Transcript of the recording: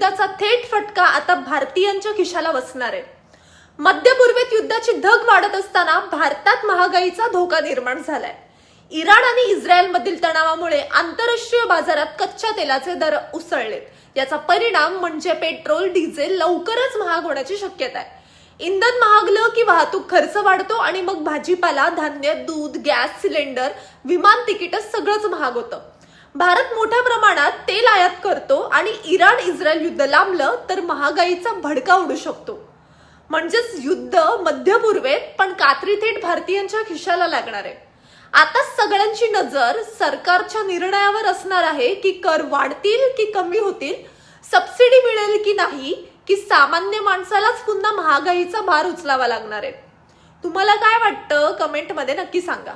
युद्धाचा थेट फटका आता भारतीयांच्या खिशाला बसणार आहे। मध्य पूर्वेत युद्धाची धग वाढत असताना भारतात महागाईचा धोका निर्माण झालाय। इराण आणि इस्रायल मधील तणावामुळे आंतरराष्ट्रीय बाजारात कच्च्या तेलाचे दर उसळलेत। याचा परिणाम म्हणजे पेट्रोल डिझेल लवकरच महाग होण्याची शक्यता आहे। इंधन महागलं की वाहतूक खर्च वाढतो आणि मग भाजीपाला, धान्य, दूध, गॅस सिलेंडर, विमान तिकीट सगळंच महाग होतं। भारत मोठ्या प्रमाणात तेल आयात करतो आणि इराण इस्रायल युद्ध लांबलं तर महागाईचा भडका उडू शकतो। म्हणजेच युद्ध मध्य पूर्वेत पण कात्री थेट भारतीयांच्या खिशाला लागणार आहे। आता सगळ्यांची नजर सरकारच्या निर्णयावर असणार आहे की कर वाढतील की कमी होतील, सबसिडी मिळेल की नाही, की सामान्य माणसालाच पुन्हा महागाईचा भार उचलावा लागणार आहे। तुम्हाला काय वाटतं कमेंटमध्ये नक्की सांगा।